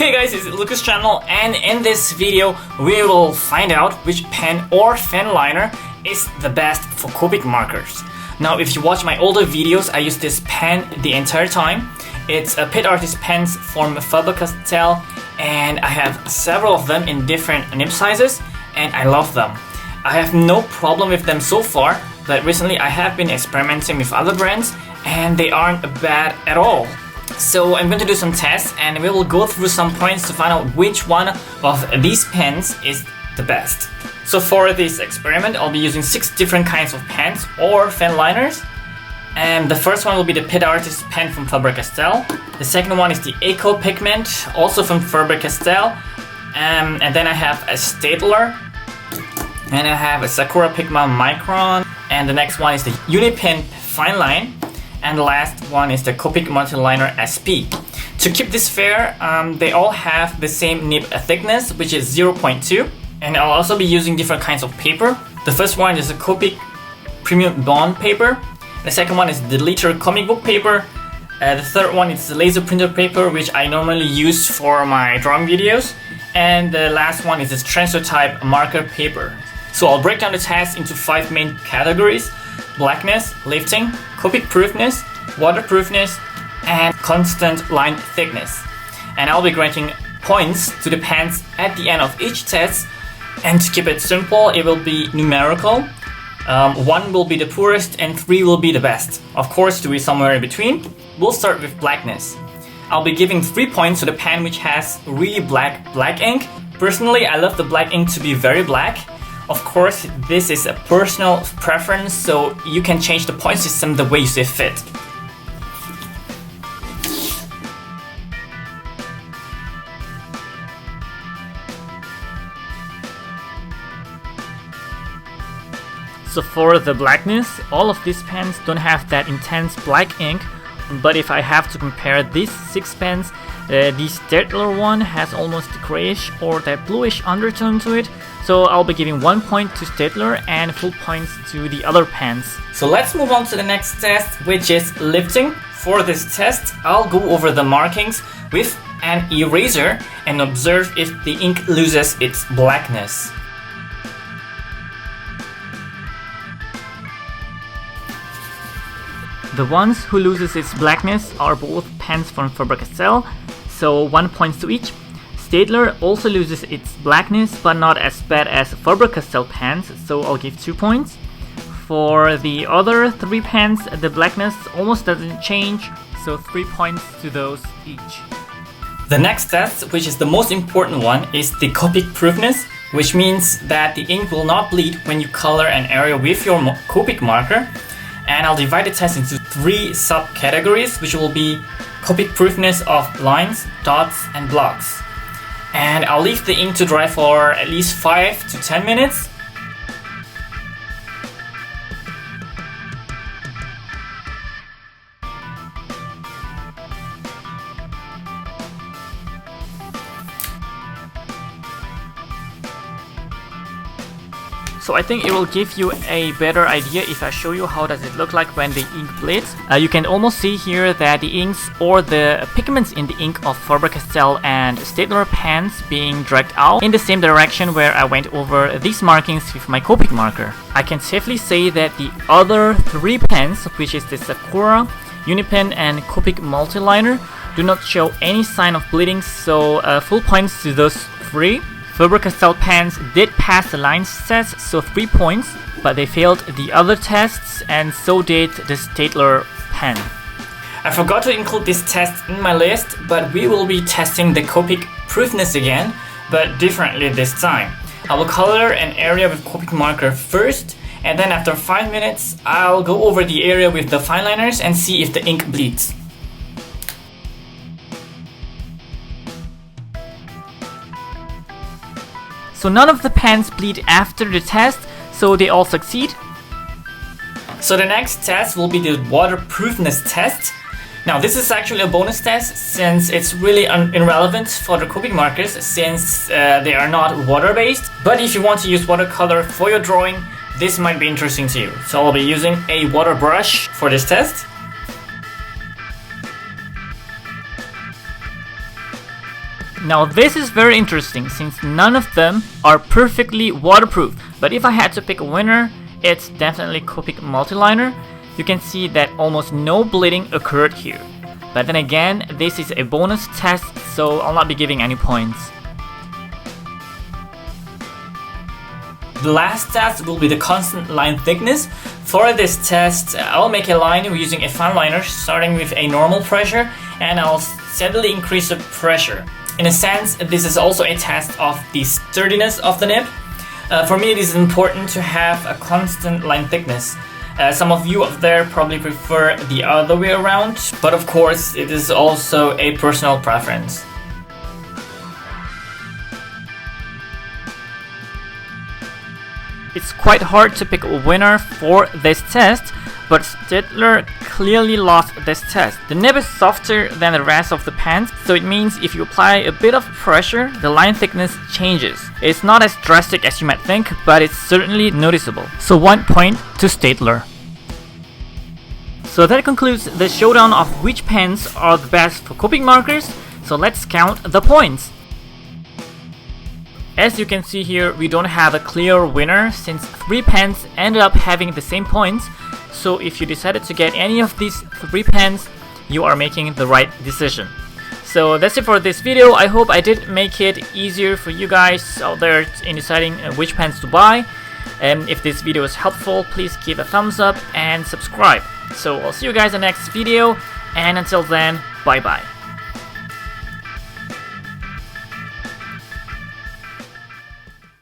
Hey guys, it's Lucas channel, and in this video we will find out which pen or fineliner is the best for Copic markers. Now if you watch my older videos, I use this pen the entire time. It's a Pit Artist pens from faber-castell, and I have several of them in different nib sizes, and I love them. I have no problem with them so far, but recently I have been experimenting with other brands and they aren't bad at all. So I'm going to do some tests and we will go through some points to find out which one of these pens is the best. So for this experiment, I'll be using 6 different kinds of pens or finliners. And the first one will be the Pit Artist pen from faber-castell. The second one is the Eco Pigment, also from faber-castell. And then I have a Staedtler. And I have a Sakura Pigma Micron. And the next one is the Unipen Fineline. And the last one is the Copic Multiliner SP. To keep this fair, they all have the same nib thickness, which is 0.2. And I'll also be using different kinds of paper. The first one is a Copic Premium Bond paper. The second one is the liter comic book paper. The third one is the laser printer paper, which I normally use for my drawing videos. And the last one is this transfer type marker paper. So I'll break down the test into 5 main categories: blackness, lifting, Copic proofness, waterproofness, and constant line thickness. And I'll be granting points to the pens at the end of each test. And to keep it simple, it will be numerical. 1 will be the poorest and 3 will be the best. Of course, to be somewhere in between. We'll start with blackness. I'll be giving 3 points to the pen which has really black ink. Personally, I love the black ink to be very black. Of course, this is a personal preference, so you can change the point system the way you see fit. So for the blackness, all of these pens don't have that intense black ink, but if I have to compare these 6 pens, the Staedtler one has almost a grayish or that bluish undertone to it, so I'll be giving 1 point to Staedtler and full points to the other pens. So let's move on to the next test, which is lifting. For this test, I'll go over the markings with an eraser and observe if the ink loses its blackness. The ones who loses its blackness are both pens from faber-castell, so 1 point to each. Staedtler also loses its blackness, but not as bad as faber-castell pens, so I'll give 2 points. For the other 3 pens, the blackness almost doesn't change, so 3 points to those each. The next test, which is the most important one, is the Copic proofness, which means that the ink will not bleed when you color an area with your Copic marker. And I'll divide the test into 3 subcategories, which will be Copic proofness of lines, dots, and blocks. And I'll leave the ink to dry for at least 5 to 10 minutes. So I think it will give you a better idea if I show you how does it look like when the ink bleeds. You can almost see here that the inks or the pigments in the ink of faber-castell and Staedtler pens being dragged out in the same direction where I went over these markings with my Copic marker. I can safely say that the other 3 pens, which is the Sakura, Unipen, and Copic Multiliner, do not show any sign of bleeding, so full points to those 3. Faber-castell pens did pass the lines test, so 3 points, but they failed the other tests, and so did the Staedtler pen. I forgot to include this test in my list, but we will be testing the Copic proofness again, but differently this time. I will color an area with Copic marker first, and then after 5 minutes, I'll go over the area with the fineliners and see if the ink bleeds. So none of the pens bleed after the test, so they all succeed. So the next test will be the waterproofness test. Now this is actually a bonus test since it's really irrelevant for the Copic markers since they are not water-based. But if you want to use watercolor for your drawing, this might be interesting to you. So I'll be using a water brush for this test. Now this is very interesting since none of them are perfectly waterproof, but if I had to pick a winner, it's definitely Copic multiliner. You can see that almost no bleeding occurred here. But then again, this is a bonus test, so I'll not be giving any points. The last test will be the constant line thickness. For this test, I'll make a line using a fineliner, starting with a normal pressure, and I'll steadily increase the pressure. In a sense, this is also a test of the sturdiness of the nib. For me, it is important to have a constant line thickness. Some of you out there probably prefer the other way around, but of course, it is also a personal preference. It's quite hard to pick a winner for this test, but Staedtler clearly lost this test. The nib is softer than the rest of the pens, so it means if you apply a bit of pressure, the line thickness changes. It's not as drastic as you might think, but it's certainly noticeable. So 1 point to Staedtler. So that concludes the showdown of which pens are the best for Copic markers, so let's count the points. As you can see here, we don't have a clear winner since 3 pens ended up having the same points. So if you decided to get any of these 3 pens, you are making the right decision. So that's it for this video. I hope I did make it easier for you guys out there in deciding which pens to buy. And if this video is helpful, please give a thumbs up and subscribe. So I'll see you guys in the next video, and until then, bye bye.